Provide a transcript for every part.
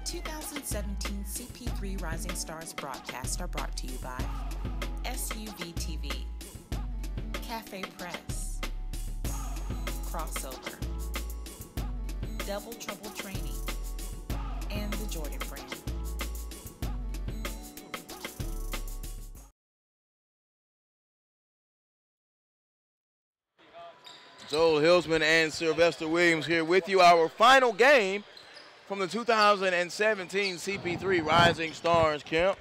2017 CP3 Rising Stars broadcasts are brought to you by SUV TV, Cafe Press, Crossover, Double Trouble Training, and the Jordan brand. Joel Hilsman and Sylvester Williams here with you. Our final game from the 2017 CP3 Rising Stars camp.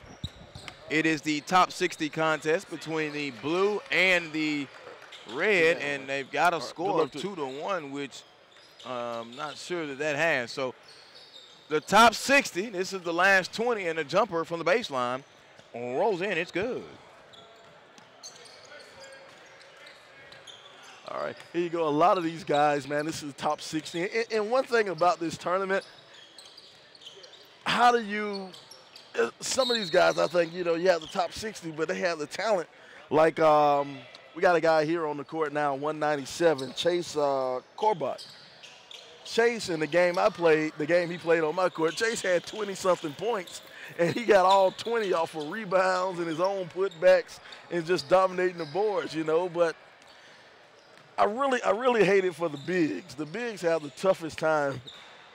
It is the top 60 contest between the blue and the red, and they've got a score of 2-1, which I'm not sure that has. So the top 60, this is the last 20, and a jumper from the baseline rolls in. It's good. All right, here you go. A lot of these guys, man, this is the top 60. And one thing about this tournament, how do you, some of these guys, I think, you know, you have the top 60, but they have the talent. Like, we got a guy here on the court now, 197, Chase Corbett. Chase, in the game I played, the game he played on my court, Chase had 20-something points, and he got all 20 off of rebounds and his own putbacks and just dominating the boards, you know. But I really hate it for the bigs. The bigs have the toughest time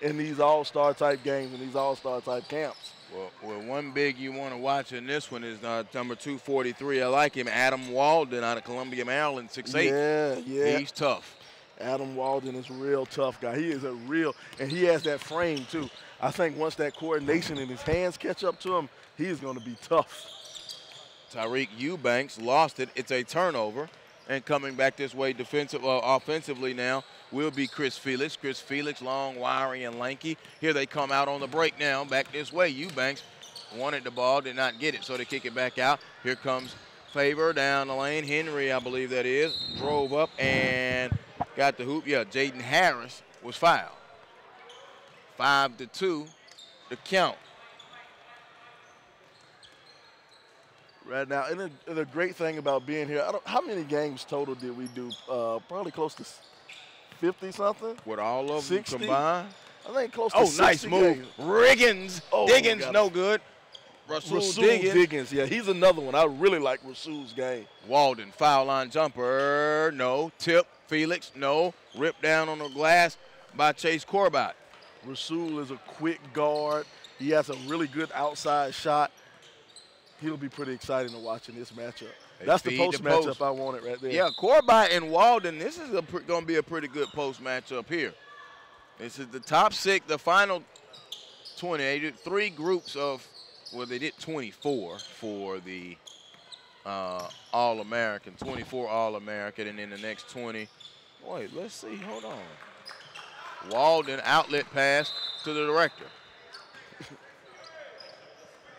in these all-star type games and these all-star type camps. Well, one big you want to watch in this one is number 243. I like him, Adam Walden out of Columbia, Maryland, 6'8". Yeah. He's tough. Adam Walden is a real tough guy. He is a real, and he has that frame too. I think once that coordination and his hands catch up to him, he is going to be tough. Tyreek Eubanks lost it. It's a turnover. And coming back this way offensively now will be Chris Felix. Chris Felix, long, wiry, and lanky. Here they come out on the break now. Back this way, Eubanks wanted the ball, did not get it, so they kick it back out. Here comes Faber down the lane. Henry, I believe that is, drove up and got the hoop. Yeah, Jaden Harris was fouled. 5-2, the count. Right now, and the great thing about being here, how many games total did we do? Probably close to 50-something. With all of 60? them combined? I think close to 60 nice move. games. Riggins. Diggins, no good. Rasul Diggins, yeah, he's another one. I really like Rasul's game. Walden, foul line jumper, no. Tip, Felix, no. Ripped down on the glass by Chase Corbett. Rasul is a quick guard. He has a really good outside shot. He'll be pretty exciting to watch in this matchup. That's the post matchup I wanted right there. Yeah, Corbett and Walden, this is going to be a pretty good post matchup here. This is the top 6, the final 20. They did 3 groups of, well, they did 24 for the All-American, 24 All-American, and then the next 20. Wait, let's see, hold on. Walden, outlet pass to the director.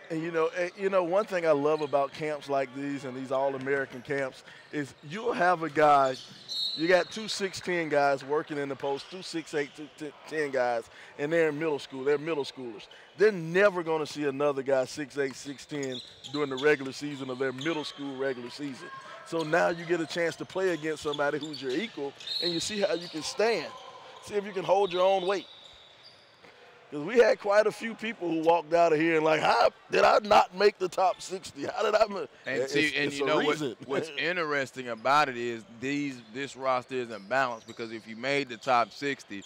And you know, one thing I love about camps like these and these All-American camps is you'll have a guy, you got 2 6'10" guys working in the post, 2 6'8", 2 10 guys, and they're in middle school. They're middle schoolers. They're never going to see another guy 6'8", 6'10" during the regular season of their middle school regular season. So now you get a chance to play against somebody who's your equal, and you see how you can stand. See if you can hold your own weight. Because we had quite a few people who walked out of here and like, how did I not make the top 60? How did I miss? And you know what's interesting about it is this roster isn't balanced, because if you made the top 60,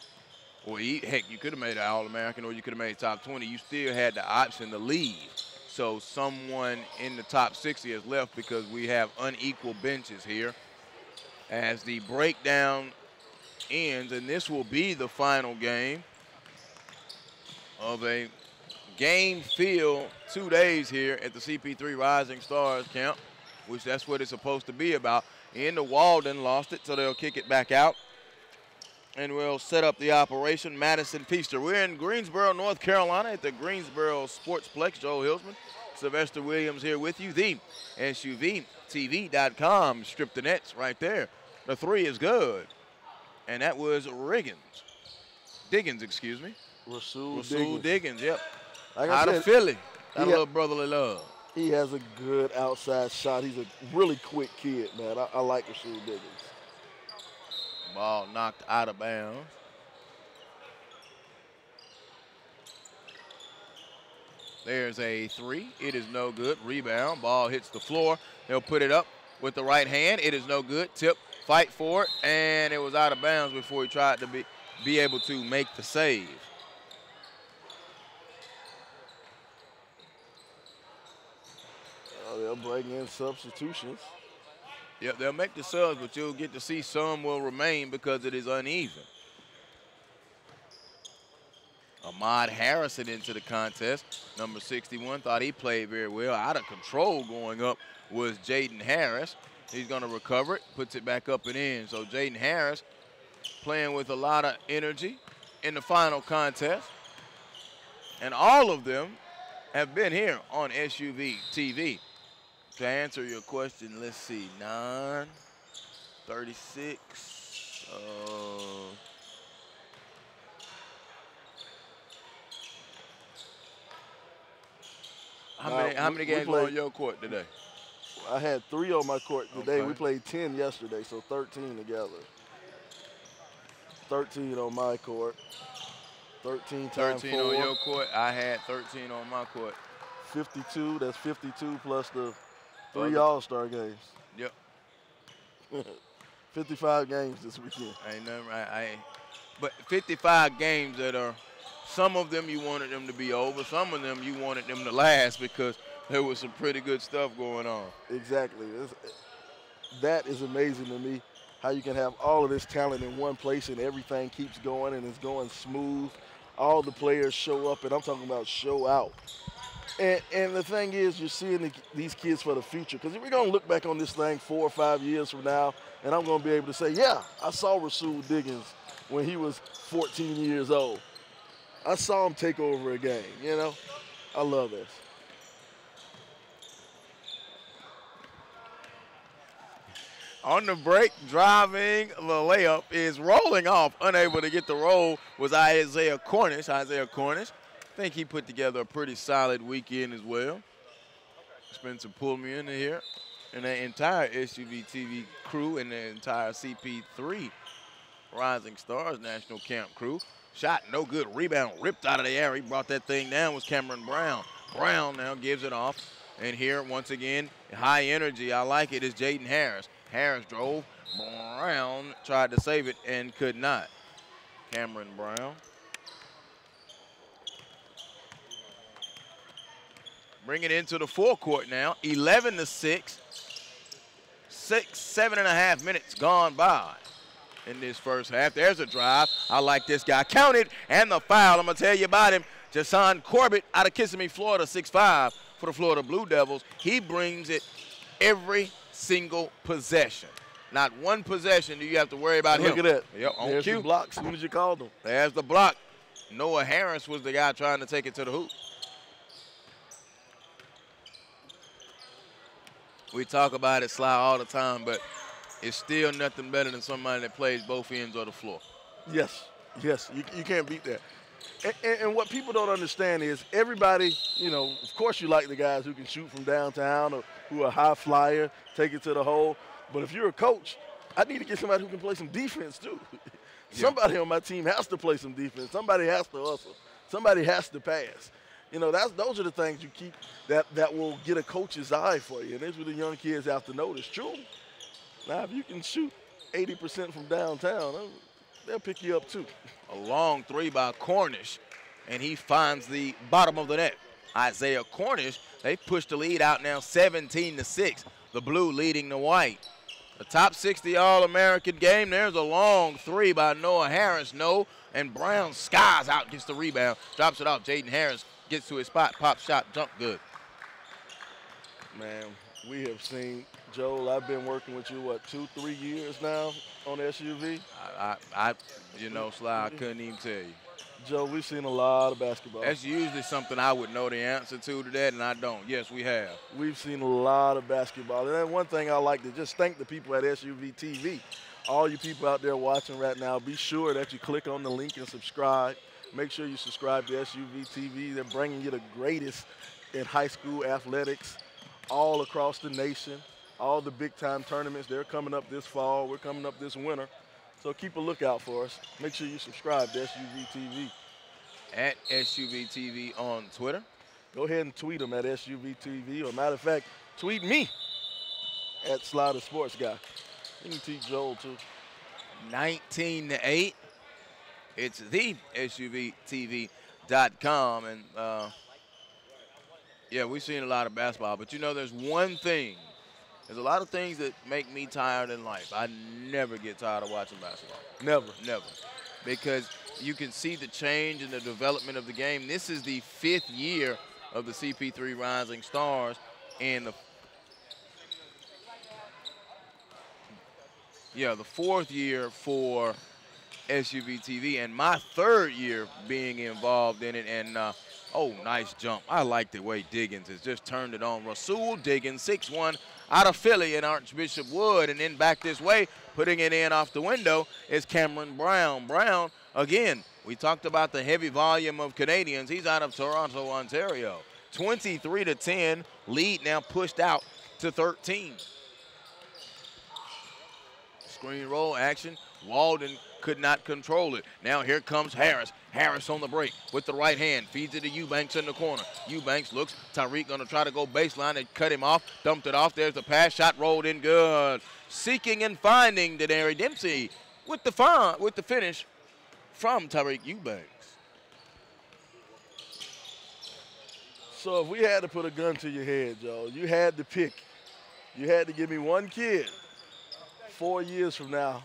or heck, you could have made an All-American or you could have made top 20, you still had the option to leave. So someone in the top 60 has left because we have unequal benches here. As the breakdown ends, and this will be the final game of a game-filled 2 days here at the CP3 Rising Stars camp, which that's what it's supposed to be about. Into Walden, lost it, so they'll kick it back out. And we'll set up the operation. Madison Feaster. We're in Greensboro, North Carolina at the Greensboro Sportsplex. Joel Hilsman, Sylvester Williams here with you. The SUVTV.com. Strip the nets right there. The 3 is good. And that was Diggins, excuse me. Rasul Diggins, yep. Like out of Philly. Got a little brotherly love. He has a good outside shot. He's a really quick kid, man. I like Rasul Diggins. Ball knocked out of bounds. There's a three. It is no good. Rebound. Ball hits the floor. He'll put it up with the right hand. It is no good. Tip, fight for it, and it was out of bounds before he tried to be able to make the save. They'll bring in substitutions. Yep, they'll make the subs, but you'll get to see some will remain because it is uneven. Ahmad Harrison into the contest. Number 61, thought he played very well. Out of control going up was Jaden Harris. He's going to recover it, puts it back up and in. So Jaden Harris playing with a lot of energy in the final contest. And all of them have been here on SUV TV. To answer your question, let's see, 9, 36, How many games were on your court today? I had 3 on my court today. Okay. We played 10 yesterday, so 13 together. 13 on my court. 13 times 13 4. on your court. I had 13 on my court. 52. That's 52 plus the 3 All-Star games. Yep. 55 games this weekend. Ain't nothing right. But 55 games that are, some of them you wanted them to be over. Some of them you wanted them to last because there was some pretty good stuff going on. Exactly. That is amazing to me, how you can have all of this talent in one place and everything keeps going and it's going smooth. All the players show up, and I'm talking about show out. And the thing is, you're seeing these kids for the future. Because we're going to look back on this thing 4 or 5 years from now, and I'm going to be able to say, yeah, I saw Rasul Diggins when he was 14 years old. I saw him take over a game, you know? I love this. On the break, driving the layup is rolling off. Unable to get the roll was Isaiah Cornish. Isaiah Cornish, I think he put together a pretty solid weekend as well. Spencer Pullman in here and the entire SUV TV crew and the entire CP3 Rising Stars National Camp crew. Shot no good. Rebound ripped out of the air. He brought that thing down was Cameron Brown. Brown now gives it off. And here, once again, high energy. I like it. Is Jaden Harris. Harris drove. Brown tried to save it and could not. Cameron Brown. Bring it into the forecourt now. 11-6. 7.5 minutes gone by in this first half. There's a drive. I like this guy. Counted, and the foul. I'm going to tell you about him. Jason Corbett out of Kissimmee, Florida, 6'5", for the Florida Blue Devils. He brings it every single possession. Not one possession do you have to worry about him. Look at that. Yep, on There's cue. the block as soon as you called him. There's the block. Noah Harris was the guy trying to take it to the hoop. We talk about it, Sly, all the time, but it's still nothing better than somebody that plays both ends of the floor. Yes, yes, you can't beat that. And what people don't understand is everybody, you know, of course you like the guys who can shoot from downtown or who are high flyer, take it to the hole. But if you're a coach, I need to get somebody who can play some defense too. Somebody on my team has to play some defense. Somebody has to hustle. Somebody has to pass. You know, those are the things you keep that will get a coach's eye for you. And that's what the young kids have to know. It's true. Now, if you can shoot 80% from downtown, they'll pick you up too. A long three by Cornish, and he finds the bottom of the net. Isaiah Cornish, they push the lead out now 17-6. The blue leading the white. The top 60 All-American game. There's a long three by Noah Harris. No, and Brown skies out, gets the rebound, drops it off. Jaden Harris gets to his spot, pop shot, jump good. Man, we have seen, Joel, I've been working with you, what, 2-3 years now on SUV? You know, Sly, I couldn't even tell you. Joe, we've seen a lot of basketball. That's usually something I would know the answer to that, and I don't. Yes, we have. We've seen a lot of basketball. And then one thing I like to just thank the people at SUV TV. All you people out there watching right now, be sure that you click on the link and subscribe. Make sure you subscribe to SUV TV. They're bringing you the greatest in high school athletics all across the nation. All the big-time tournaments, they're coming up this fall. We're coming up this winter. So keep a lookout for us. Make sure you subscribe to SUV TV. At SUV TV on Twitter. go ahead and tweet them at SUVTV. Or matter of fact, tweet me at Slider Sports Guy. You can teach Joel too. 19-8. It's the SUVTV.com. And, yeah, we've seen a lot of basketball. But, you know, there's one thing. There's a lot of things that make me tired in life. I never get tired of watching basketball. Never. Never. Because you can see the change and the development of the game. This is the 5th year of the CP3 Rising Stars. And the 4th year for SUVTV, and my 3rd year being involved in it. And, oh, nice jump. I like the way Diggins has just turned it on. Rasul Diggins, 6'1", out of Philly in Archbishop Wood. And then back this way, putting it in off the window, is Cameron Brown. Brown, again, we talked about the heavy volume of Canadians. He's out of Toronto, Ontario. 23-10, lead now pushed out to 13. Screen roll action. Walden could not control it. Now here comes Harris. Harris on the break with the right hand. Feeds it to Eubanks in the corner. Eubanks looks. Tyreek going to try to go baseline and cut him off. Dumped it off. There's the pass. Shot rolled in good. Seeking and finding Denari Dempsey with the finish from Tyreek Eubanks. So if we had to put a gun to your head, Joe, you had to pick. You had to give me one kid 4 years from now.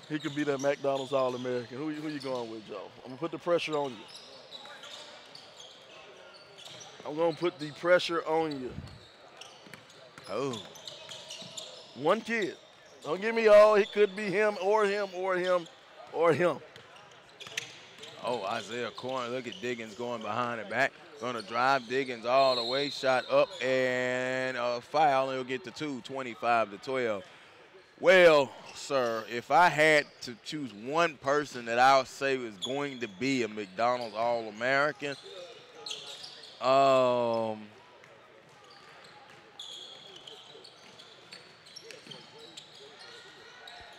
He could be that McDonald's All-American. Who you going with, Joe? I'm going to put the pressure on you. I'm going to put the pressure on you. Oh. One kid. Don't give me all. It could be him or him or him or him. Oh, Isaiah Corner. Look at Diggins going behind the back. Going to drive Diggins all the way. Shot up and a foul. He'll get to 2, 25-12. Well, sir, if I had to choose one person that I would say was going to be a McDonald's All-American,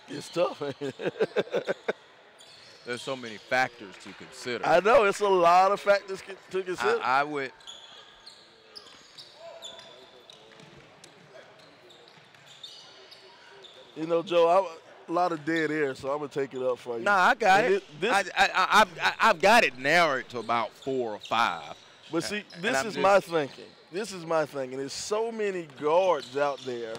it's tough. There's so many factors to consider. I know. It's a lot of factors to consider. I would. You know, Joe, a lot of dead air, so I'm going to take it up for you. Nah, I got it. I've got it narrowed to about 4 or 5. But see, this is my thinking. This is my thinking. There's so many guards out there.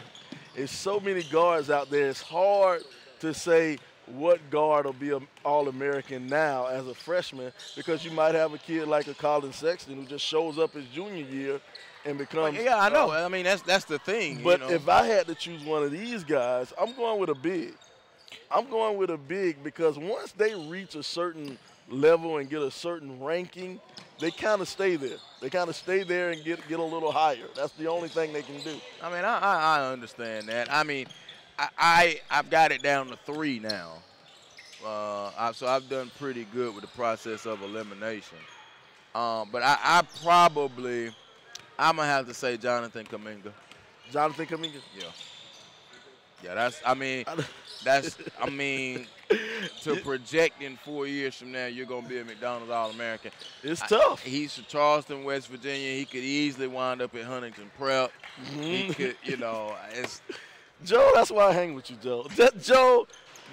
It's hard to say what guard will be an All-American now as a freshman, because you might have a kid like a Colin Sexton who just shows up his junior year and becomes. Well, yeah, I know. I mean, that's the thing. But you know? if I had to choose one of these guys, I'm going with a big. I'm going with a big because once they reach a certain level and get a certain ranking, they kind of stay there. They kind of stay there and get a little higher. That's the only thing they can do. I mean, I understand that. I mean, I've got it down to 3 now. So I've done pretty good with the process of elimination. But I'm going to have to say Jonathan Kuminga. Jonathan Kuminga? Yeah. Yeah, to project in 4 years from now, you're going to be a McDonald's All-American. It's tough. He's from Charleston, West Virginia. He could easily wind up at Huntington Prep. Mm-hmm. He could, it's. Joe, that's why I hang with you, Joe. Joe,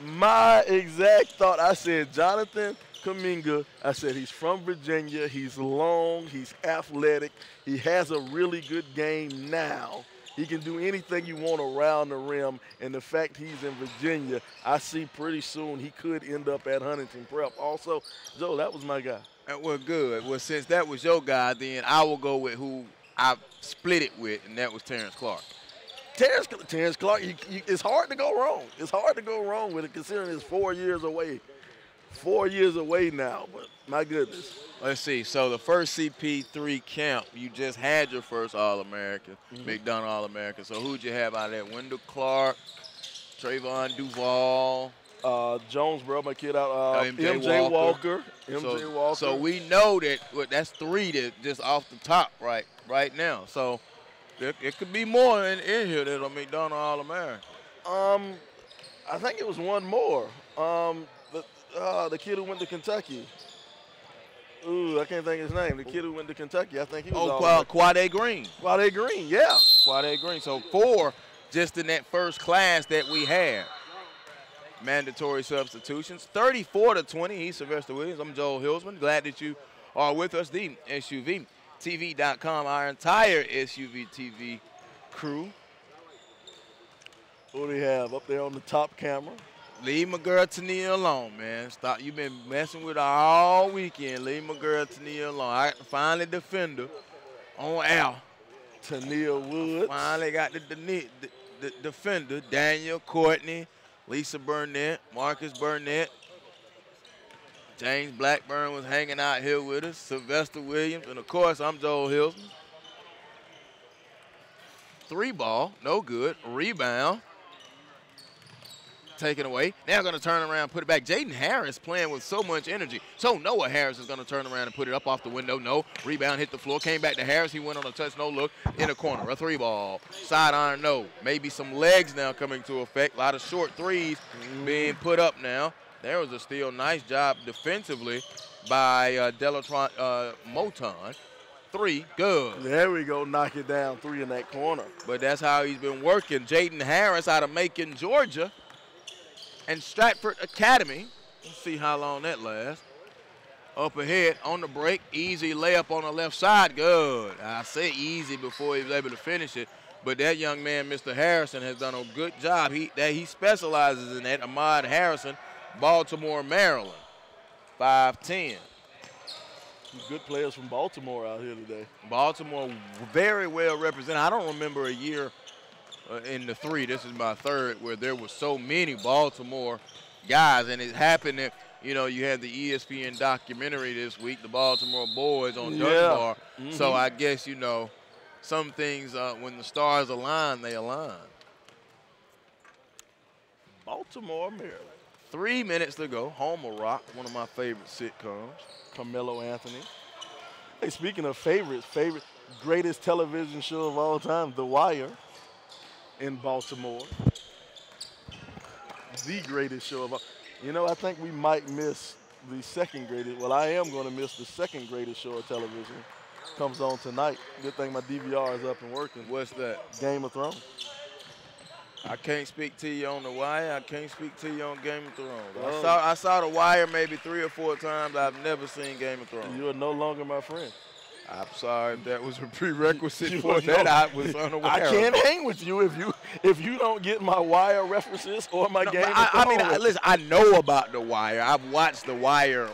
my exact thought, I said Jonathan Kuminga. I said he's from Virginia. He's long. He's athletic. He has a really good game now. He can do anything you want around the rim, and the fact he's in Virginia, I see pretty soon he could end up at Huntington Prep. Also, Joe, that was my guy. Well, good. Well, since that was your guy, then I will go with who I split it with, and that was Terrence Clark. Terrence Clark, it's hard to go wrong. It's hard to go wrong with it, considering it's 4 years away. 4 years away now, but my goodness. Let's see. So the first CP3 camp, you just had your first All-American, McDonald All-American. So who'd you have out of there? Wendell Clark, Trayvon Duval. Jonesboro, my kid out. MJ Walker. MJ Walker. So we know that that's 3 that just off the top right now. So it could be more in here that'll McDonald All-American. I think it was one more. The kid who went to Kentucky. Ooh, I can't think of his name. The kid who went to Kentucky, I think he was Quade Green. Quade Green, yeah. Quade Green. So 4 just in that first class that we had. Mandatory substitutions. 34-20. He's Sylvester Williams. I'm Joel Hilsman. Glad that you are with us. The SUVTV.com, our entire SUV TV crew. Who do we have up there on the top camera? Leave my girl Tania alone, man. Stop. You've been messing with her all weekend. Leave my girl Tania alone. I finally defend her on Al. Tania Woods. Finally got the defender. Daniel, Courtney, Lisa Burnett, Marcus Burnett. James Blackburn was hanging out here with us. Sylvester Williams. And, of course, I'm Joel Hilsman. 3 ball. No good. Rebound. Taken away. Now going to turn around and put it back. Jaden Harris playing with so much energy. So Noah Harris is going to turn around and put it up off the window. No. Rebound hit the floor. Came back to Harris. He went on a touch, no look. In the corner. A 3 ball. Side iron, no. Maybe some legs now coming to effect. A lot of short threes being put up now. There was a steal. Nice job defensively by Delatron Moton. 3, good. There we go. Knock it down. 3 in that corner. But that's how he's been working. Jaden Harris out of Macon, Georgia. And Stratford Academy. Let's see how long that lasts. Up ahead on the break. Easy layup on the left side. Good. I say easy before he was able to finish it. But that young man, Mr. Harrison, has done a good job. He specializes in that. Ahmad Harrison, Baltimore, Maryland. 5'10". Good players from Baltimore out here today. Baltimore very well represented. I don't remember a year in the 3, this is my 3rd, where there were so many Baltimore guys. And it happened that, you know, you had the ESPN documentary this week, the Baltimore Boys on Dunbar. So I guess, you know, some things, when the stars align, they align. Baltimore, Maryland. 3 minutes to go. Homer Rock, one of my favorite sitcoms. Carmelo Anthony. Hey, speaking of favorites, greatest television show of all time, The Wire. In Baltimore. The greatest show of all. You know, I think we might miss the second greatest. Well, I am going to miss the second greatest show of television. Comes on tonight. Good thing my DVR is up and working. What's that? Game of Thrones. I can't speak to you on The Wire. I can't speak to you on Game of Thrones. I saw The Wire maybe 3 or 4 times. I've never seen Game of Thrones. You are no longer my friend. I'm sorry if that was a prerequisite for that. I was unaware. I can't hang with you if you don't get my Wire references or my Game of Thrones. I mean, listen, I know about The Wire. I've watched The Wire.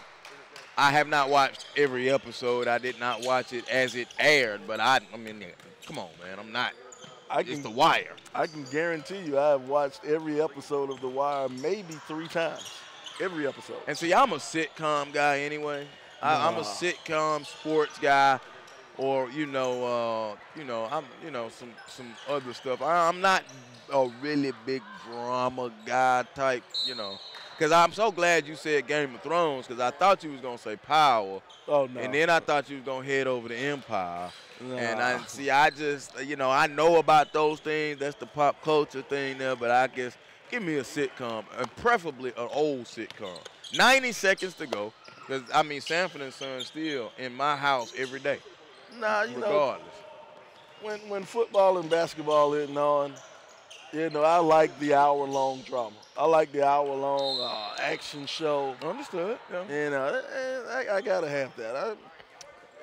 I have not watched every episode. I did not watch it as it aired. But I mean, come on, man. I'm not. It's The Wire. I can guarantee you I have watched every episode of The Wire maybe 3 times. Every episode. And see, I'm a sitcom guy anyway. I'm a sitcom sports guy, or some other stuff. I'm not a really big drama guy type, Because I'm so glad you said Game of Thrones, because I thought you was gonna say Power. Oh no. And then I thought you was gonna head over to Empire. No. And I just I know about those things. That's the pop culture thing there. But I guess give me a sitcom, and preferably an old sitcom. 90 seconds to go. Because, I mean, Sanford and Son still in my house every day. Nah, regardless. When football and basketball isn't on, I like the hour-long drama. I like the hour-long action show. Understood. Yeah. I got to have that.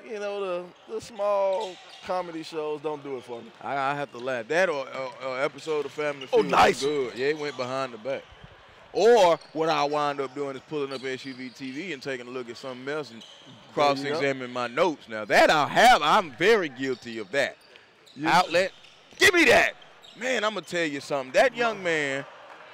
The small comedy shows don't do it for me. I have to laugh. That or episode of Family Feud. Oh, nice. Good. Yeah, it went behind the back. Or what I wind up doing is pulling up SUV TV and taking a look at something else and cross-examining my notes. Now, that I'll have. I'm very guilty of that. Outlet, give me that. Man, I'm going to tell you something. That young man,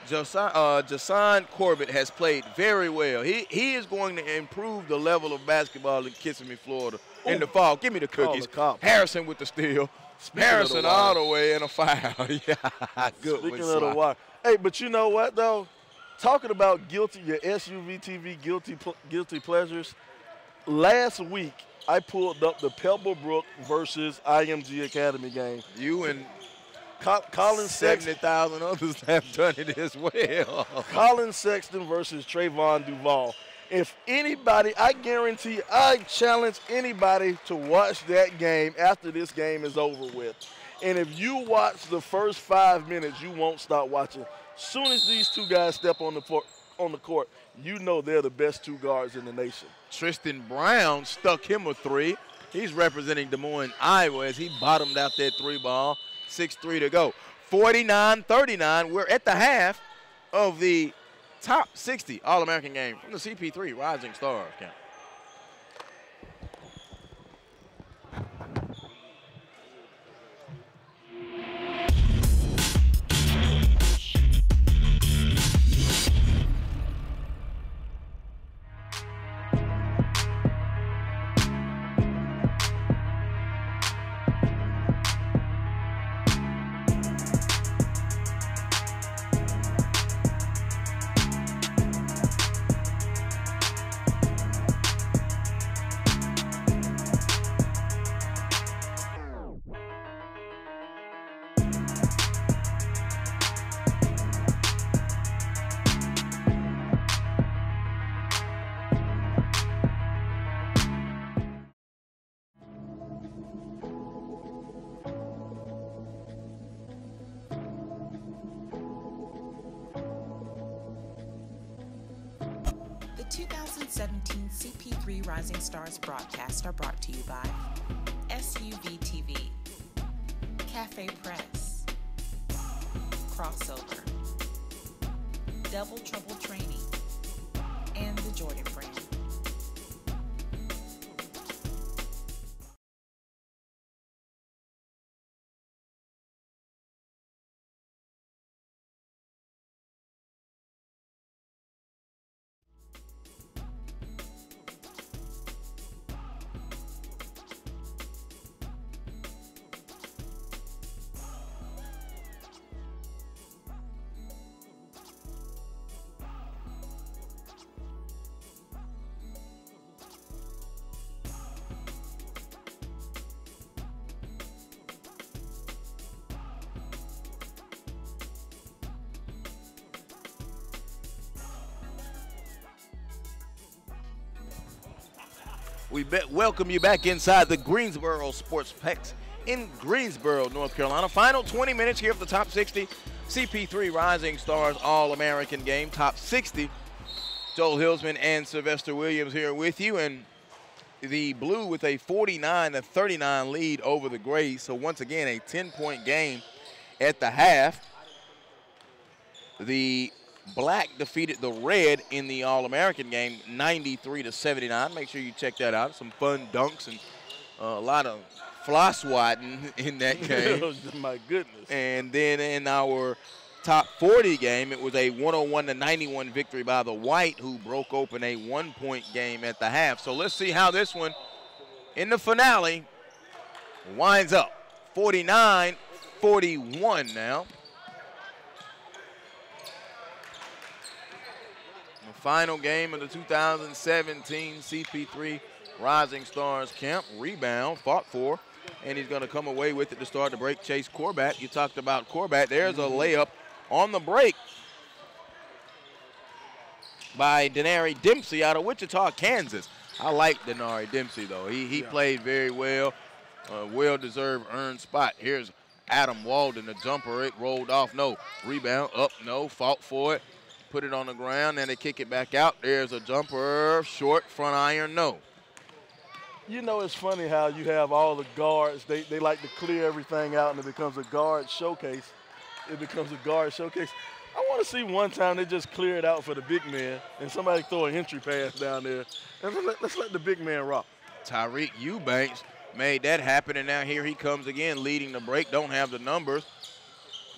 Jason Corbett, has played very well. He is going to improve the level of basketball in Kissimmee, Florida in the fall. Give me the cookies. Harrison with the steal. Harrison all the way in a foul. Yeah, good. Speaking of the Wire. Hey, but you know what, though? Talking about your SUV TV guilty pleasures, last week I pulled up the Pebblebrook versus IMG Academy game. You and Colin 70,000 others have done it as well. Colin Sexton versus Trayvon Duval. If anybody, I guarantee, I challenge anybody to watch that game after this game is over with. And if you watch the first 5 minutes, you won't stop watching. Soon as these two guys step on the court, you know they're the best two guards in the nation. Tristan Brown stuck him a three. He's representing Des Moines, Iowa, as he bottomed out that three ball. 6-3 to go. 49-39. We're at the half of the top 60 All-American game from the CP3 Rising Stars camp. The 2017 CP3 Rising Stars broadcasts are brought to you by SUV TV, Cafe Press, Crossover, Double Trouble Training, and the Jordan brand. We welcome you back inside the Greensboro Sportsplex in Greensboro, North Carolina. Final 20 minutes here of the top 60 CP3 Rising Stars All-American game. Top 60. Joel Hillsman and Sylvester Williams here with you. And the Blue with a 49-39 lead over the Grays. So once again, a 10-point game at the half. The Black defeated the Red in the All-American game, 93-79. Make sure you check that out. Some fun dunks and a lot of fly swatting in that game. My goodness. And then in our top 40 game, it was a 101-91 victory by the White, who broke open a one-point game at the half. So let's see how this one in the finale winds up. 49-41 now. Final game of the 2017 CP3 Rising Stars camp. Rebound, fought for, and he's going to come away with it to start the break. Chase Corbat. You talked about Corbat. There's a layup on the break by Denari Dempsey out of Wichita, Kansas. I like Denari Dempsey, though. He played very well. Well-deserved earned spot. Here's Adam Walden, the jumper. It rolled off. No. Rebound, up, no. Fought for it. Put it on the ground, and they kick it back out. There's a jumper, short, front iron, no. You know, it's funny how you have all the guards. They like to clear everything out, and it becomes a guard showcase. It becomes a guard showcase. I want to see one time they just clear it out for the big man, and somebody throw an entry pass down there. And let's let the big man rock. Tyreek Eubanks made that happen, and now here he comes again, leading the break. Don't have the numbers.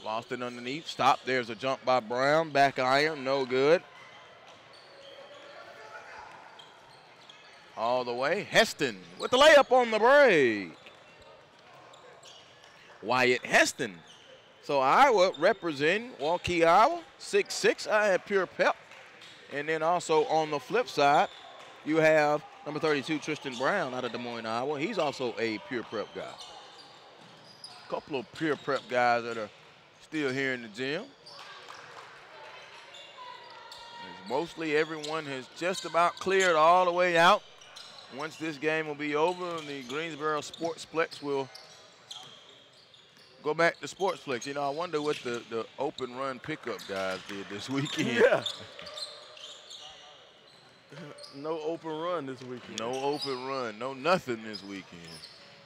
Lost it underneath. Stop. There's a jump by Brown. Back iron. No good. All the way. Heston with the layup on the break. Wyatt Heston. So Iowa representing Waukee, Iowa. 6'6". I had pure pep. And then also on the flip side, you have number 32, Tristan Brown out of Des Moines, Iowa. He's also a pure prep guy. A couple of pure prep guys that are still here in the gym. There's mostly everyone has just about cleared all the way out. Once this game will be over, the Greensboro Sportsplex will go back to Sportsplex. You know, I wonder what the open run pickup guys did this weekend. Yeah. No open run this weekend. No open run, no nothing this weekend.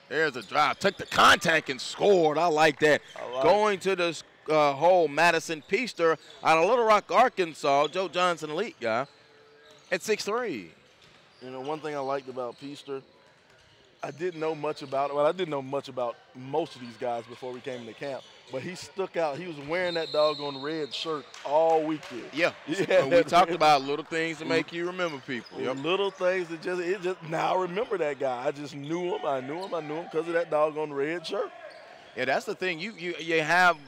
There's a drive, took the contact and scored. I like that. Going to the hole, Madison Peaster out of Little Rock, Arkansas. Joe Johnson, elite guy, at 6'3". You know, one thing I liked about Peaster, I didn't know much about it. Well, I didn't know much about most of these guys before we came into camp. But he stuck out. He was wearing that doggone red shirt all weekend. Yeah. We talked about little things to make you remember people. Yep. Little things that now I remember that guy. I just knew him. I knew him because of that doggone red shirt. Yeah, that's the thing. You have,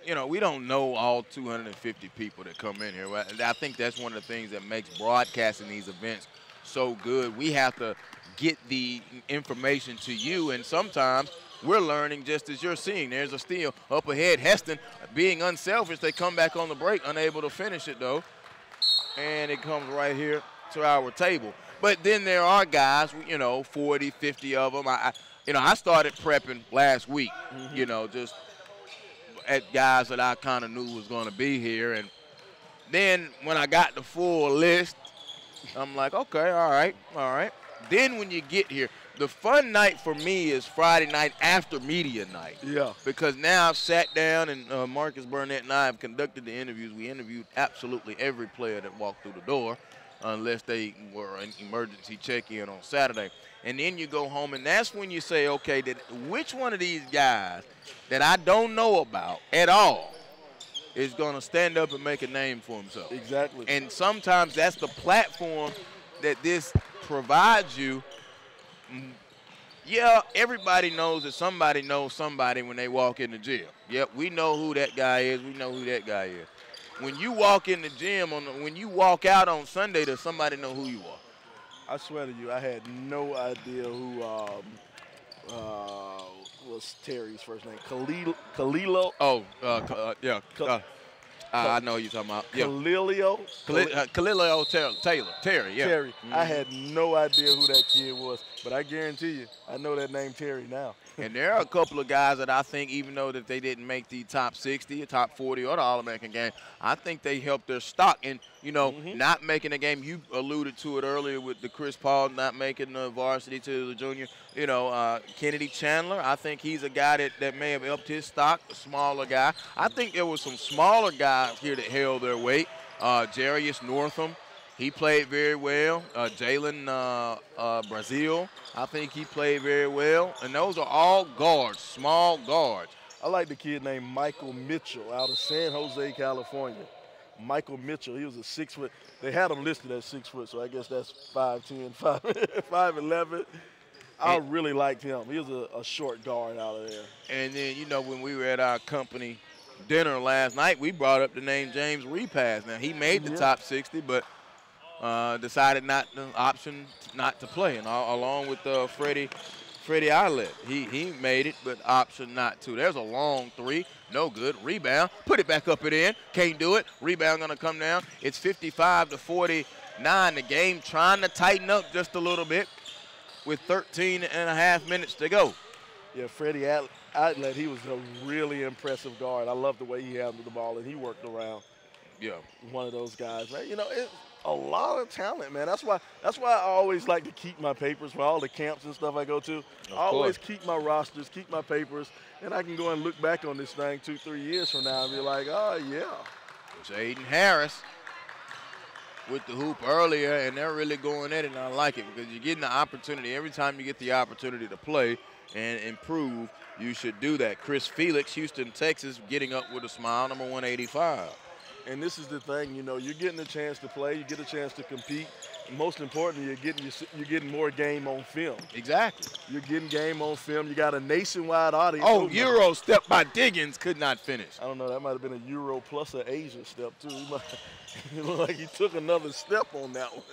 you know, we don't know all 250 people that come in here. I think that's one of the things that makes broadcasting these events so good. We have to get the information to you, and sometimes we're learning just as you're seeing. There's a steal up ahead. Heston being unselfish. They come back on the break, unable to finish it, though. And it comes right here to our table. But then there are guys, you know, 40, 50 of them. I started prepping last week, you know, just at guys that I kind of knew was going to be here. And then when I got the full list, I'm like, okay, all right. Then when you get here, the fun night for me is Friday night after media night. Yeah. Because now I've sat down and Marcus Burnett and I have conducted the interviews. We interviewed absolutely every player that walked through the door unless they were an emergency check-in on Saturday. And then you go home, and that's when you say, okay, which one of these guys that I don't know about at all is going to stand up and make a name for himself? Exactly. And sometimes that's the platform that this provides you. Yeah, everybody knows that somebody knows somebody when they walk in the gym. Yep, we know who that guy is. We know who that guy is. When you walk in the gym, when you walk out on Sunday, does somebody know who you are? I swear to you, I had no idea who was Terry's first name. Kalilo. Oh, yeah. I know who you're talking about. Yeah. Khalilio Taylor. Terry, yeah. Terry. I had no idea who that kid was, but I guarantee you, I know that name Terry now. And there are a couple of guys that I think, even though that they didn't make the top 60, or top 40, or the All-American game, I think they helped their stock. And, you know, not making the game, you alluded to it earlier with the Chris Paul not making the varsity to the junior. You know, Kennedy Chandler, I think he's a guy that may have helped his stock, a smaller guy. I think there were some smaller guys here that held their weight. Jarius Northam, he played very well. Jalen Brazil, I think he played very well. And those are all guards, small guards. I like the kid named Michael Mitchell out of San Jose, California. Michael Mitchell, he was a 6 foot. They had him listed as 6 foot, so I guess that's 5'10", 5'11". I really liked him. He was a short guard out of there. And then, you know, when we were at our company dinner last night, we brought up the name James Repass. Now, he made the top 60, but decided not to play. And along with Freddie Eilert, he made it, but option not to. There's a long three. No good. Rebound. Put it back up and in. Can't do it. Rebound going to come down. It's 55-49. The game trying to tighten up just a little bit with 13 and a half minutes to go. Yeah, Freddie Eilert, he was a really impressive guard. I love the way he handled the ball, and he worked around. Yeah. One of those guys, man. You know, it's a lot of talent, man. That's why I always like to keep my papers for all the camps and stuff I go to. I always keep my rosters, keep my papers, and I can go and look back on this thing 2-3 years from now and be like, oh, yeah. Jaden Harris with the hoop earlier, and they're really going at it, and I like it because you're getting the opportunity. Every time you get the opportunity to play and improve, you should do that. Chris Felix, Houston, Texas, getting up with a smile, number 185. And this is the thing, you know, you're getting a chance to play, you get a chance to compete. And most importantly, you're getting more game on film. Exactly. You're getting game on film. You got a nationwide audience. Oh, Euro step by Diggins could not finish. I don't know. That might have been a Euro plus an Asian step, too. It looked like he took another step on that one.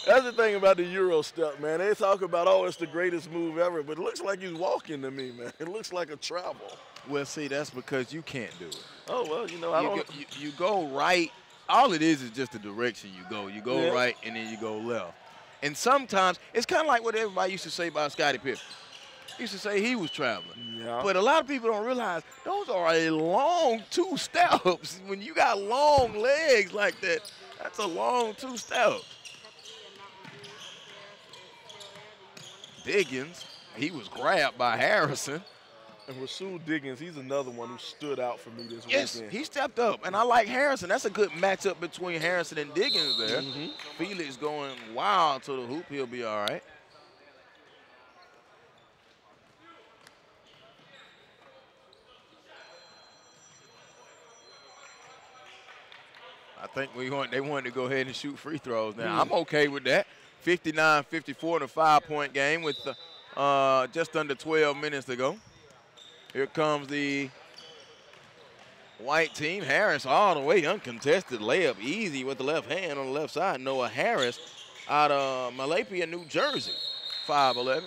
That's the thing about the Euro step, man. They talk about, oh, it's the greatest move ever, but it looks like he's walking to me, man. It looks like a travel. Well, see, that's because you can't do it. Oh, well, you know, I don't. You go right. All it is just the direction you go. You go Yeah. right and then you go left. And sometimes it's kind of like what everybody used to say about Scottie Pippen. Used to say he was traveling. Yeah. But a lot of people don't realize those are a long 2 steps. When you got long legs like that, that's a long 2 steps. Diggins, he was grabbed by Harrison. And Rasul Diggins, he's another one who stood out for me this Yes, weekend. he stepped up, and I like Harrison. That's a good matchup between Harrison and Diggins there. Felix going wild to the hoop. He'll be all right. I think they wanted to go ahead and shoot free throws now. I'm okay with that. 59-54 in a 5-point game with just under 12 minutes to go. Here comes the white team. Harris all the way, uncontested layup, easy with the left hand on the left side. Noah Harris out of Malapia, New Jersey, 5'11".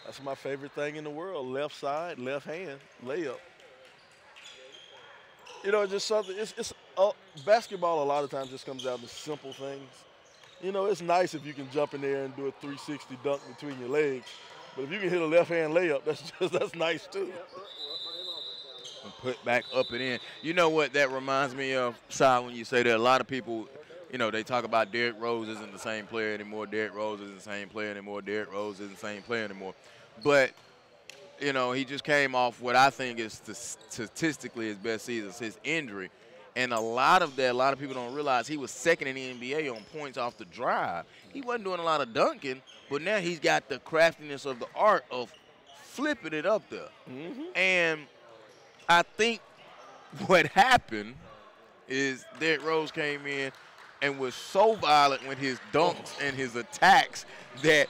That's my favorite thing in the world, left side, left hand, layup. You know, just something, basketball a lot of times just comes down to simple things. You know, it's nice if you can jump in there and do a 360 dunk between your legs. But if you can hit a left-hand layup, that's nice too. And put back up and in. You know what that reminds me of, Si, when you say that? A lot of people, you know, they talk about Derrick Rose isn't the same player anymore. Derrick Rose isn't the same player anymore. Derrick Rose isn't the same player anymore. But, you know, he just came off what I think is statistically his best season, his injury. And a lot of people don't realize he was second in the NBA on points off the drive. He wasn't doing a lot of dunking, but now he's got the craftiness of the art of flipping it up there. And I think what happened is Derrick Rose came in and was so violent with his dunks and his attacks that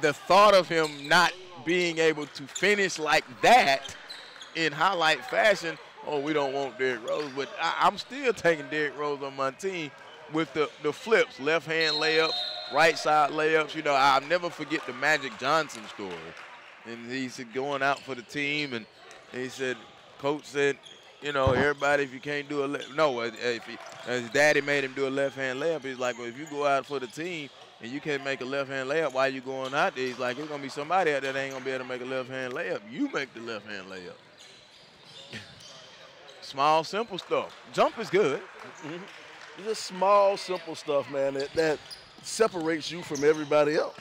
the thought of him not being able to finish like that in highlight fashion, oh, we don't want Derrick Rose, but I'm still taking Derrick Rose on my team with the flips, left-hand layups, right-side layups. You know, I'll never forget the Magic Johnson story. And he said going out for the team, and he said, Coach said, you know, everybody, if you can't do his daddy made him do a left-hand layup. He's like, well, if you go out for the team and you can't make a left-hand layup while you going out there, he's like, there's going to be somebody out there that ain't going to be able to make a left-hand layup. You make the left-hand layup. Small, simple stuff. Jump is good. Just small, simple stuff, man, that separates you from everybody else.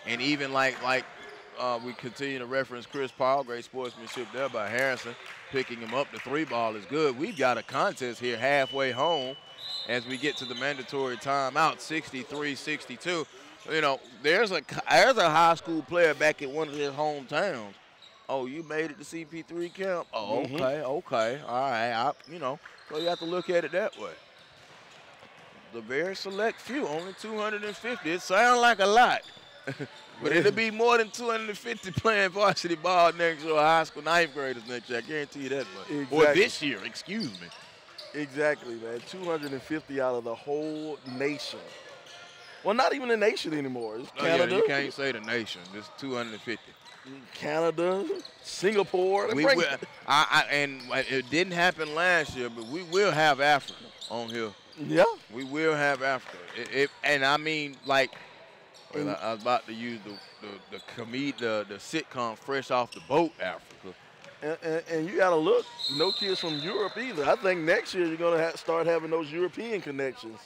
And even like we continue to reference Chris Paul, great sportsmanship there by Harrison, picking him up. The 3 ball is good. We've got a contest here halfway home as we get to the mandatory timeout, 63-62. You know, there's a high school player back at one of his hometowns. Oh, you made it to CP3 camp? Oh, okay, all right. So you have to look at it that way. The very select few, only 250. It sounds like a lot. But it'll be more than 250 playing varsity ball next year, or high school 9th graders next year. I guarantee you that much. Exactly. Or this year, excuse me. Exactly, man. 250 out of the whole nation. Well, not even the nation anymore. It's Canada. Yeah, you can't say the nation. It's 250. Canada, Singapore. And it didn't happen last year, but we will have Africa on here. Yeah. We will have Africa. And I mean, like, I was about to use the sitcom Fresh Off the Boat Africa. And you got to look, no kids from Europe either. I think next year you're going to start having those European connections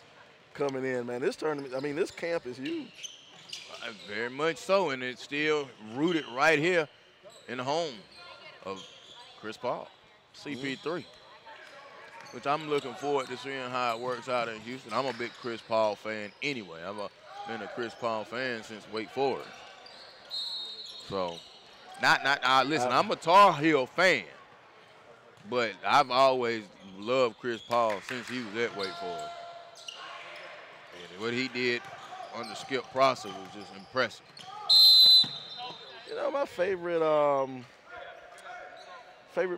coming in, man. This tournament, I mean, this camp is huge. Very much so, and it's still rooted right here in the home of Chris Paul, CP3, which I'm looking forward to seeing how it works out in Houston. I'm a big Chris Paul fan anyway. I've been a Chris Paul fan since Wake Forest. So, listen, I'm a Tar Heel fan, but I've always loved Chris Paul since he was at Wake Forest. And what he did under Skip Prosser was just impressive. You know, my favorite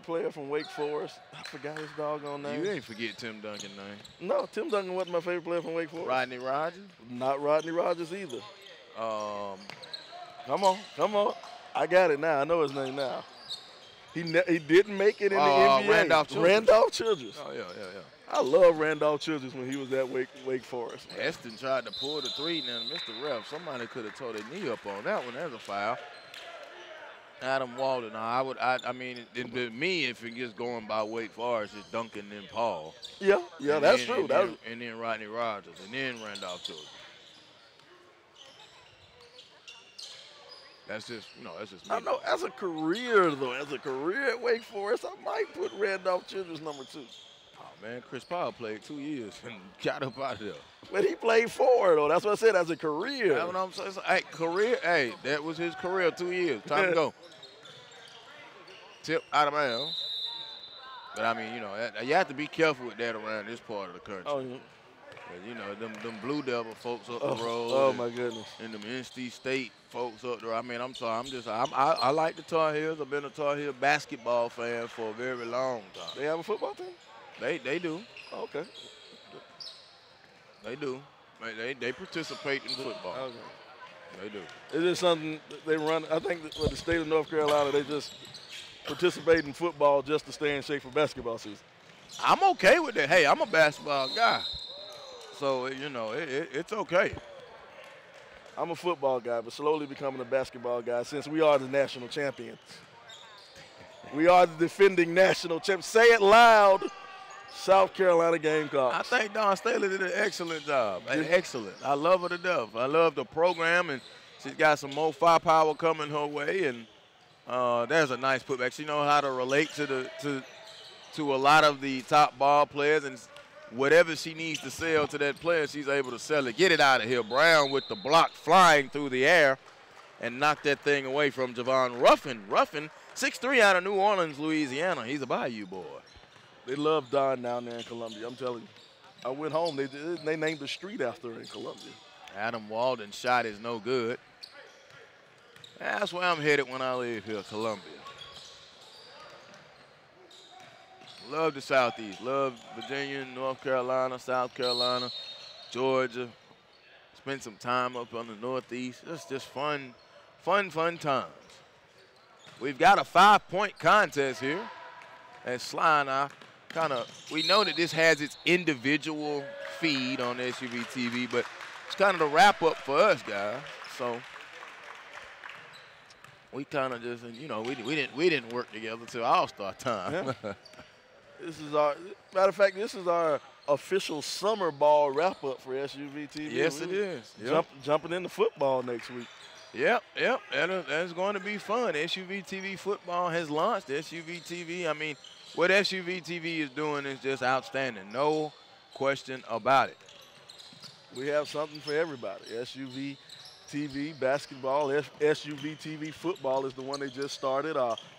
player from Wake Forest, I forgot his doggone name. You ain't forget Tim Duncan's name. No, Tim Duncan wasn't my favorite player from Wake Forest. Rodney Rogers? Not Rodney Rogers either. Come on. I got it now. I know his name now. He didn't make it in the NBA. Randolph Childress. Oh, yeah. I love Randolph Childress when he was at Wake Forest. Heston tried to pull the three. Now, Mr. Ref, somebody could have tore their knee up on that one. There's a foul. Adam Walden. I mean, me, if it gets going by Wake Forest, it's Duncan and Paul. Yeah, that's true. And then Rodney Rogers, and then Randolph Childress. That's just me. I know as a career at Wake Forest, I might put Randolph Childress number 2. Oh, man, Chris Paul played 2 years and got up out of there. But he played 4, though. That's what I said, as a career. That's what I'm saying. Hey, career, that was his career, 2 years. Time to go. Tip out of bounds. But, I mean, you have to be careful with that around this part of the country. Oh, yeah. Them Blue Devil folks up the road. Oh, my goodness. And them NC State folks up there. I mean, I'm sorry. I like the Tar Heels. I've been a Tar Heel basketball fan for a very long time. They have a football team? They do. Oh, okay. They do. They participate in football. Okay. They do. Is it something they run? I think with the state of North Carolina, they just participate in football just to stay in shape for basketball season. I'm okay with that. Hey, I'm a basketball guy. So, it's okay. I'm a football guy, but slowly becoming a basketball guy since we are the national champions. We are the defending national champions. Say it loud, South Carolina Gamecocks. I think Dawn Staley did an excellent job. Excellent. I love her to death. I love the program, and she's got some more firepower coming her way, and there's a nice putback. She knows how to relate to a lot of the top ball players, and whatever she needs to sell to that player, she's able to sell it. Get it out of here. Brown with the block flying through the air and knock that thing away from Javon Ruffin. Ruffin, 6'3" out of New Orleans, Louisiana. He's a Bayou boy. They love Don down there in Columbia. I'm telling you. I went home. They named the street after her in Columbia. Adam Walden's shot is no good. That's where I'm headed when I leave here, Columbia. Love the Southeast. Love Virginia, North Carolina, South Carolina, Georgia. Spent some time up on the Northeast. It's just fun times. We've got a 5-point contest here. And Sly and I we know that this has its individual feed on SUV TV, but it's kind of the wrap up for us, guys. So we kind of just, we didn't work together till All-Star time. Yeah. Matter of fact, this is our official summer ball wrap up for SUV TV. Yes, it is. Yep. Jumping into football next week. Yep. That's going to be fun. SUV TV football has launched. SUV TV, I mean, what SUV TV is doing is just outstanding. No question about it. We have something for everybody. SUV TV basketball, SUV TV football is the one they just started.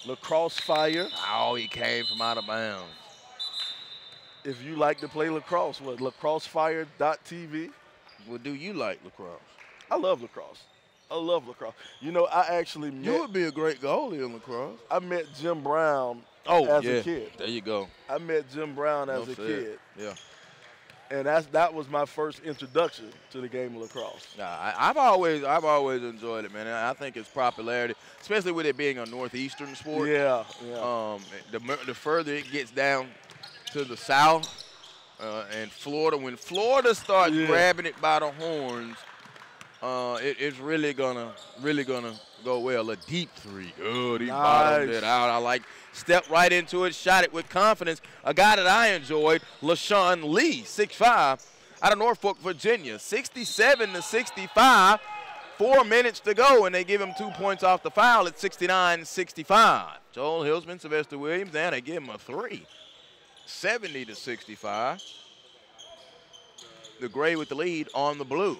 Lacrosse Fire. Oh, he came from out of bounds. If you like to play lacrosse, lacrossefire.tv. Well, do you like lacrosse? I love lacrosse. I actually met. You would be a great goalie in lacrosse. I met Jim Brown as a kid. There you go. I met Jim Brown as a kid. Yeah. And that was my first introduction to the game of lacrosse. Nah, I've always enjoyed it, man. I think its popularity, especially with it being a northeastern sport. Yeah. The further it gets down to the south and Florida, when Florida starts grabbing it by the horns, it's really gonna go well. A deep three. Oh, he bottomed it out. I like. Stepped right into it, shot it with confidence. A guy that I enjoyed, LaShawn Lee, 6'5", out of Norfolk, Virginia. 67-65, 4 minutes to go, and they give him 2 points off the foul at 69-65. Joel Hillsman, Sylvester Williams, and they give him a 3. 70-65. The gray with the lead on the blue.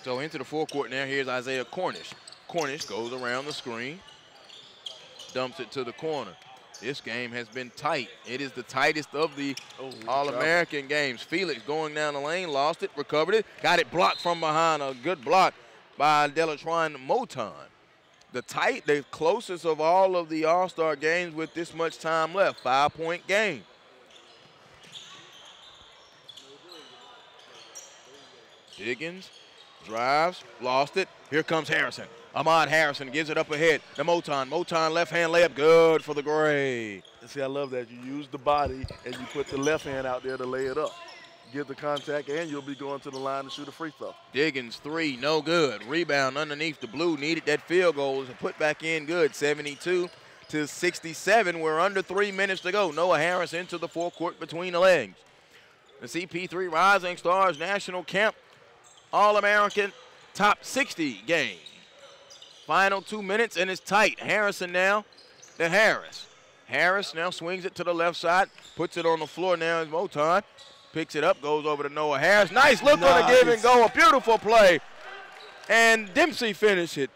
So into the forecourt now, here's Isaiah Cornish. Cornish goes around the screen. Dumps it to the corner. This game has been tight. It is the tightest of the All-American games. Felix going down the lane, lost it, recovered it, got it blocked from behind. A good block by Delatron Moton. The closest of all of the All-Star games with this much time left. 5-point game. Higgins drives, lost it. Here comes Harrison. Ahmad Harrison gives it up ahead to Moton. Moton left-hand layup, good for the Gray. And see, I love that. You use the body and you put the left hand out there to lay it up. Get the contact, and you'll be going to the line to shoot a free throw. Diggins, 3, no good. Rebound underneath the blue, needed that field goal. To put back in good, 72-67. We're under 3 minutes to go. Noah Harris into the forecourt between the legs. The CP3 Rising Stars National Camp All-American Top 60 game. Final 2 minutes, and it's tight. Harrison now to Harris. Harris now swings it to the left side, puts it on the floor now as Moton. Picks it up, goes over to Noah Harris. Nice look on the give and go, a beautiful play. And Dempsey finished it.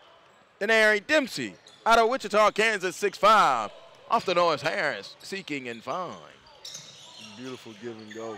Denari Dempsey out of Wichita, Kansas, 6'5". Off to Noah Harris, seeking and find. Beautiful give and go.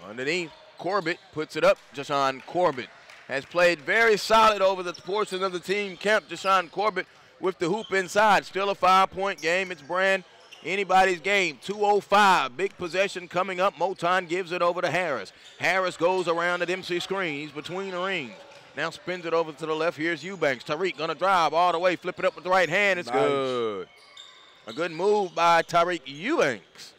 Underneath, Corbett puts it up. Jashawn Corbett has played very solid over the portion of the team camp. Jashawn Corbett with the hoop inside. Still a 5-point game. It's brand anybody's game. 2:05, big possession coming up. Moton gives it over to Harris. Harris goes around the Dempsey screen. He's between the rings. Now spins it over to the left. Here's Eubanks. Tariq gonna drive all the way, flip it up with the right hand. It's nice. Good. A good move by Tariq Eubanks.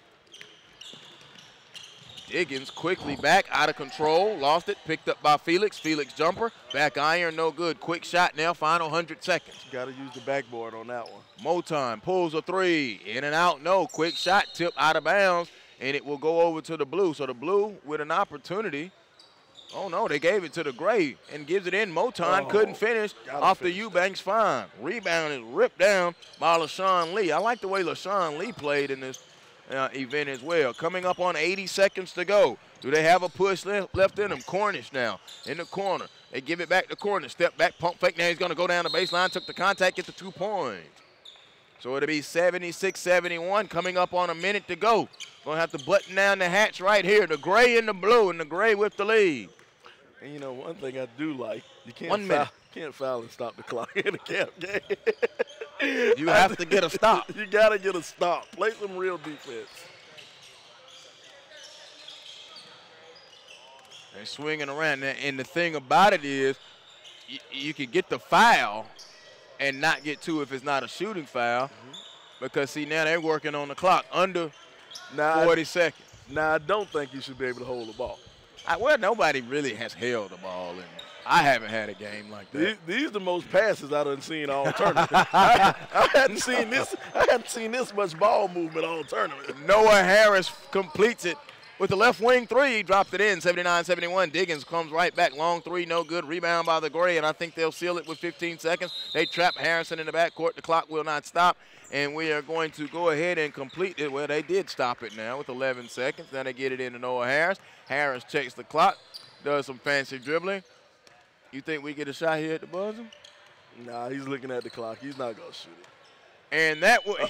Diggins quickly back, out of control, lost it, picked up by Felix. Felix jumper, back iron, no good. Quick shot now, final 100 seconds. Got to use the backboard on that one. Moton pulls a 3, in and out, no. Quick shot, tip out of bounds, and it will go over to the blue. So the blue with an opportunity. Oh, no, they gave it to the Gray and gives it in. Moton couldn't finish off the Eubanks fine. Rebound is ripped down by LaShawn Lee. I like the way LaShawn Lee played in this event as well. Coming up on 80 seconds to go. Do they have a push left in them? Cornish now in the corner. They give it back to Cornish. Step back, pump fake. Now he's going to go down the baseline. Took the contact, get the 2 points. So it'll be 76-71. Coming up on a minute to go. Going to have to button down the hatch right here. The Gray and the blue, and the Gray with the lead. And, you know, one thing I do like, you can't 1 minute. Can't foul and stop the clock in a camp game. You have to get a stop. You got to get a stop. Play some real defense. They're swinging around. And the thing about it is you can get the foul and not get 2 if it's not a shooting foul. Because, see, now they're working on the clock under 40 seconds. Now, I don't think you should be able to hold the ball. Well, nobody really has held the ball, and I haven't had a game like that. These are the most passes I done seen all tournament. I hadn't seen this much ball movement all tournament. Noah Harris completes it with the left wing 3. He dropped it in, 79-71. Diggins comes right back, long 3, no good. Rebound by the Gray, and I think they'll seal it with 15 seconds. They trap Harrison in the backcourt. The clock will not stop, and we are going to go ahead and complete it. Well, they did stop it now with 11 seconds. Then they get it into Noah Harris. Harris checks the clock, does some fancy dribbling. You think we get a shot here at the buzzer? Nah, he's looking at the clock. He's not going to shoot it. And that was as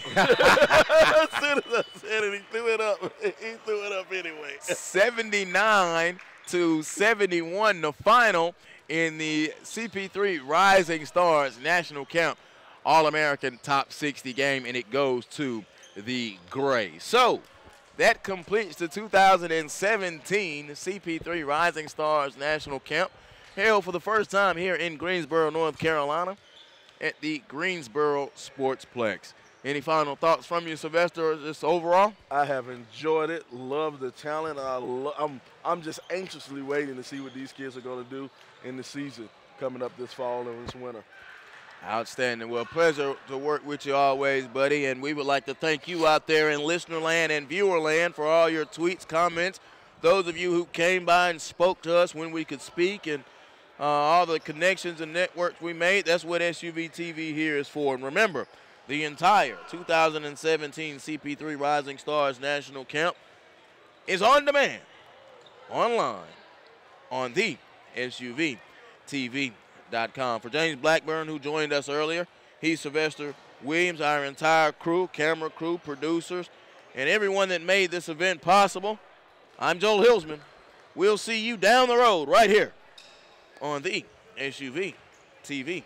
soon as I said it, he threw it up. He threw it up anyway. 79-71, the final in the CP3 Rising Stars National Camp All-American Top 60 game, and it goes to the Gray. So that completes the 2017 CP3 Rising Stars National Camp, held for the first time here in Greensboro, North Carolina, at the Greensboro Sportsplex. Any final thoughts from you, Sylvester, just overall? I have enjoyed it, love the talent. I'm just anxiously waiting to see what these kids are going to do in the season coming up this fall and this winter. Outstanding. Well, pleasure to work with you always, buddy, and we would like to thank you out there in listener land and viewer land for all your tweets, comments, those of you who came by and spoke to us when we could speak, and all the connections and networks we made. That's what SUV TV here is for. And remember, the entire 2017 CP3 Rising Stars National Camp is on demand, online, on the SUVTV.com. For James Blackburn, who joined us earlier, he's Sylvester Williams, our entire crew, camera crew, producers, and everyone that made this event possible. I'm Joel Hilsman. We'll see you down the road right here on the SUVTV.com.